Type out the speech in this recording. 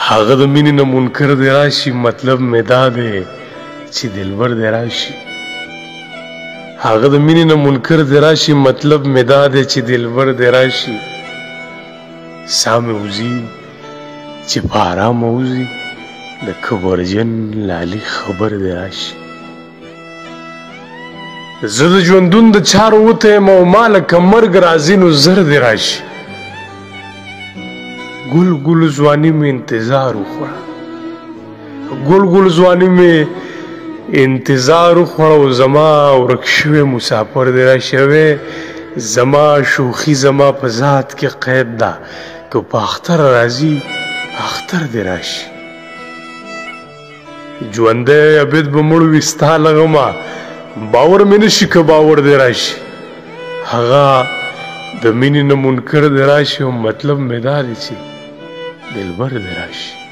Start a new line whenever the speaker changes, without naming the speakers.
هغه د مینې نه منکر دی راشي مطلب مې دا دی چې دلبر دی راشي هغه د مینې نه منکر دی راشي مطلب مې دا دی چې دلبر دی راشي ساه مې وځي چې په ارامه وځي د کبرجن لالي خبر دی راشي زه د ژوندون د چارو وته یم او ما لکه مرګ راځي نو زر دی راشي ګل ګل ځواني مې انتظار وخوړه ګل ګل ځواني مې انتظار وخوړه او زما ورک شوی مسافر دی راشوی زما شوخي زما په ذات کې قید ده که په اختر راځي اختر دی راشي ژوندی عبید به مړ وي ستا لغمه باور مې نشي که باور دی راشي هغه د مینې نه منکر دی راشي او مطلب مې دا دی چې دلبر دی راشي